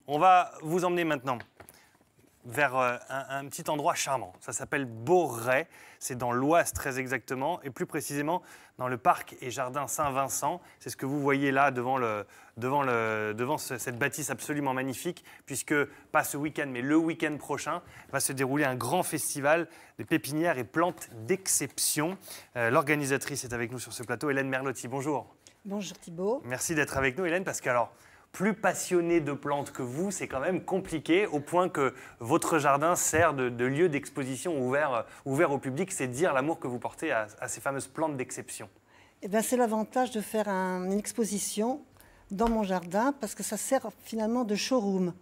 On va vous emmener maintenant vers un petit endroit charmant. Ça s'appelle Beauray, c'est dans l'Oise très exactement, et plus précisément dans le parc et jardin Saint-Vincent. C'est ce que vous voyez là devant cette bâtisse absolument magnifique, puisque pas ce week-end, mais le week-end prochain, va se dérouler un grand festival de pépinières et plantes d'exception. L'organisatrice est avec nous sur ce plateau, Hélène Merlotti. Bonjour. Bonjour Thibault. Merci d'être avec nous, Hélène, parce que alors, plus passionné de plantes que vous, c'est quand même compliqué, au point que votre jardin sert de lieu d'exposition ouvert au public. C'est dire l'amour que vous portez à ces fameuses plantes d'exception. Eh bien, c'est l'avantage de faire une exposition dans mon jardin, parce que ça sert finalement de showroom.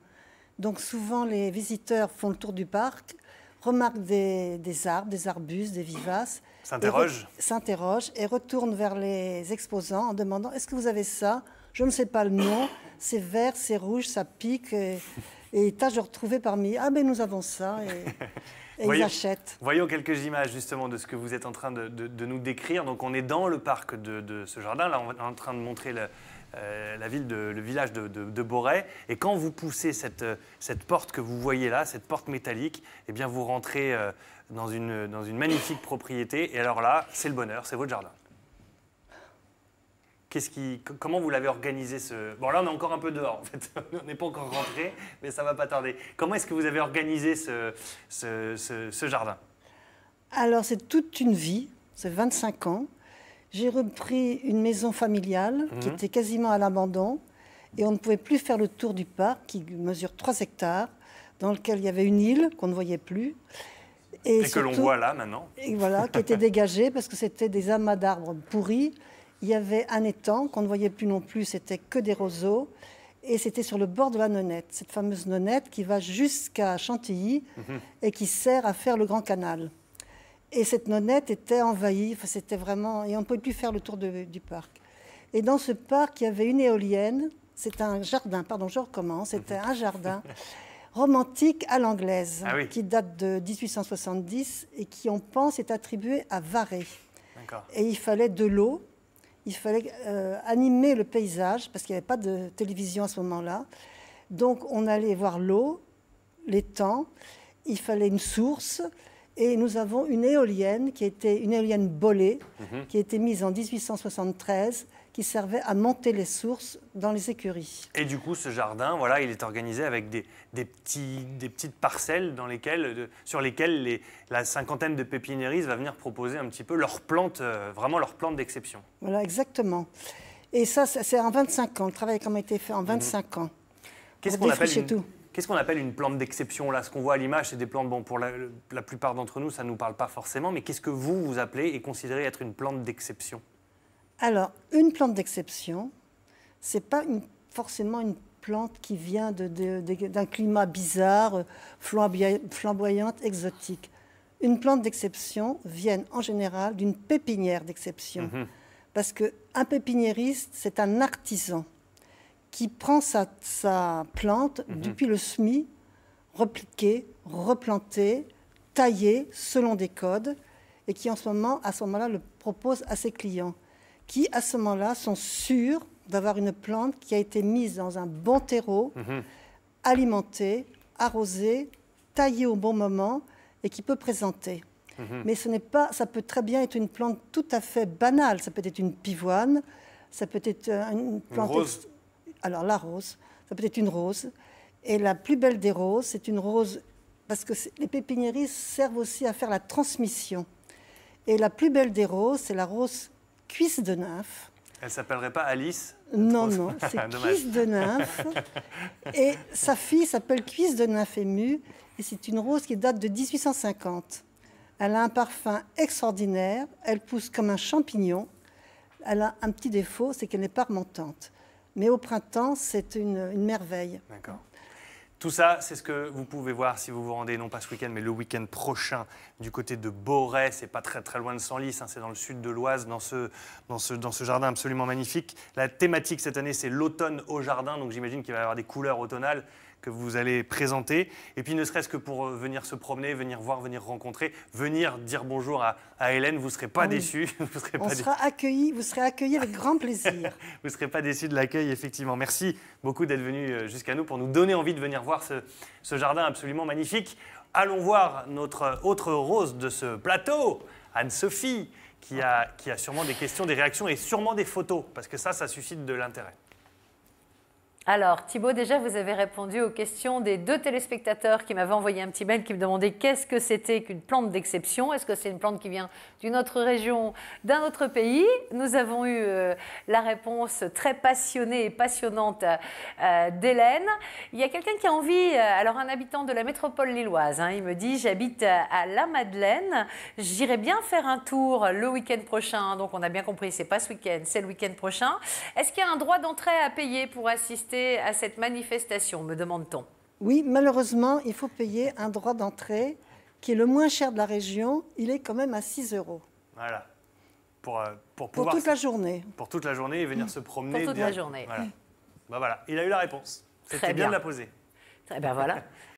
Donc souvent, les visiteurs font le tour du parc, remarquent des arbres, des arbustes, des vivaces. S'interrogent et retournent vers les exposants en demandant « Est-ce que vous avez ça ? Je ne sais pas le nom, c'est vert, c'est rouge, ça pique. » Et tâche de retrouver parmi « Ah ben nous avons ça » et ils achètent. Voyons quelques images justement de ce que vous êtes en train de nous décrire. Donc on est dans le parc de ce jardin. Là, on est en train de montrer le village de Beauray. Et quand vous poussez cette porte que vous voyez là, cette porte métallique, eh bien vous rentrez dans une magnifique propriété. Et alors là, c'est le bonheur, c'est votre jardin. Comment vous l'avez organisé Bon, là, on est encore un peu dehors, en fait. On n'est pas encore rentré, mais ça ne va pas tarder. Comment est-ce que vous avez organisé ce jardin? Alors, c'est toute une vie, c'est 25 ans. J'ai repris une maison familiale qui était quasiment à l'abandon et on ne pouvait plus faire le tour du parc qui mesure 3 hectares, dans lequel il y avait une île qu'on ne voyait plus. Et surtout, que l'on voit là, maintenant. Et voilà, qui était dégagée parce que c'était des amas d'arbres pourris. Il y avait un étang qu'on ne voyait plus non plus, c'était que des roseaux. Et c'était sur le bord de la Nonette, cette fameuse Nonette qui va jusqu'à Chantilly et qui sert à faire le Grand Canal. Et cette Nonette était envahie, c'était vraiment... Et on ne pouvait plus faire le tour du parc. Et dans ce parc, il y avait une éolienne, c'était un jardin, pardon, je recommence, c'était un jardin romantique à l'anglaise, qui date de 1870 et qui, on pense, est attribué à Varé. Et il fallait de l'eau. Il fallait animer le paysage, parce qu'il n'y avait pas de télévision à ce moment-là. Donc, on allait voir l'eau, l'étang, il fallait une source, et nous avons une éolienne, qui était une éolienne Bollée, qui a été mise en 1873, qui servait à monter les sources dans les écuries. Et du coup, ce jardin, voilà, il est organisé avec des petites parcelles sur lesquelles la cinquantaine de pépiniéristes va venir proposer un petit peu leurs plantes, vraiment leurs plantes d'exception. Voilà, exactement. Et ça, c'est en 25 ans. Le travail a quand même été fait en 25 ans. Qu'est-ce qu'on appelle une plante d'exception? Là, ce qu'on voit à l'image, c'est des plantes, bon, pour la plupart d'entre nous, ça ne nous parle pas forcément, mais qu'est-ce que vous appelez et considérez être une plante d'exception? Alors, une plante d'exception, ce n'est pas forcément une plante qui vient d'un climat bizarre, flamboyante, exotique. Une plante d'exception vient en général d'une pépinière d'exception. Parce qu'un pépiniériste, c'est un artisan qui prend sa plante depuis le semis, repliquée, replantée, taillée selon des codes, et qui à ce moment-là le propose à ses clients, qui à ce moment-là sont sûrs d'avoir une plante qui a été mise dans un bon terreau, alimentée, arrosée, taillée au bon moment et qui peut présenter. Mais ça peut très bien être une plante tout à fait banale. Ça peut être une pivoine, ça peut être une plante... Une rose. Alors la rose, ça peut être une rose. Et la plus belle des roses, c'est une rose... Parce que les pépiniéristes servent aussi à faire la transmission. Et la plus belle des roses, c'est la rose cuisse de nymphe. Elle ne s'appellerait pas Alice? Non, non, c'est cuisse de nymphe. Et sa fille s'appelle cuisse de nymphe émue. Et c'est une rose qui date de 1850. Elle a un parfum extraordinaire. Elle pousse comme un champignon. Elle a un petit défaut, c'est qu'elle n'est pas remontante. Mais au printemps, c'est une merveille. D'accord. Tout ça, c'est ce que vous pouvez voir si vous vous rendez, non pas ce week-end, mais le week-end prochain, du côté de Borey. C'est pas très, très loin de Senlis, hein, c'est dans le sud de l'Oise, dans ce jardin absolument magnifique. La thématique cette année, c'est l'automne au jardin, donc j'imagine qu'il va y avoir des couleurs automnales que vous allez présenter. Et puis ne serait-ce que pour venir se promener, venir voir, venir rencontrer, venir dire bonjour à Hélène, vous ne serez pas déçus. Vous serez vous serez accueillis avec grand plaisir. Vous ne serez pas déçus de l'accueil, effectivement. Merci beaucoup d'être venu jusqu'à nous pour nous donner envie de venir voir ce jardin absolument magnifique. Allons voir notre autre rose de ce plateau, Anne-Sophie, qui a sûrement des questions, des réactions et sûrement des photos, parce que ça suscite de l'intérêt. Alors, Thibaut, déjà, vous avez répondu aux questions des 2 téléspectateurs qui m'avaient envoyé un petit mail qui me demandaient qu'est-ce que c'était qu'une plante d'exception. Est-ce que c'est une plante qui vient d'une autre région, d'un autre pays? Nous avons eu la réponse très passionnée et passionnante d'Hélène. Il y a quelqu'un qui a envie, alors un habitant de la métropole lilloise, hein, il me dit « J'habite à La Madeleine, j'irai bien faire un tour le week-end prochain. » Donc, on a bien compris, ce n'est pas ce week-end, c'est le week-end prochain. Est-ce qu'il y a un droit d'entrée à payer pour assister à cette manifestation, me demande-t-on? Oui, malheureusement, il faut payer un droit d'entrée qui est le moins cher de la région. Il est quand même à 6 €. Voilà. Pour toute la journée. Pour toute la journée et venir se promener. Pour toute la journée. Voilà. Ben voilà, il a eu la réponse. C'était bien de la poser. Très bien, voilà.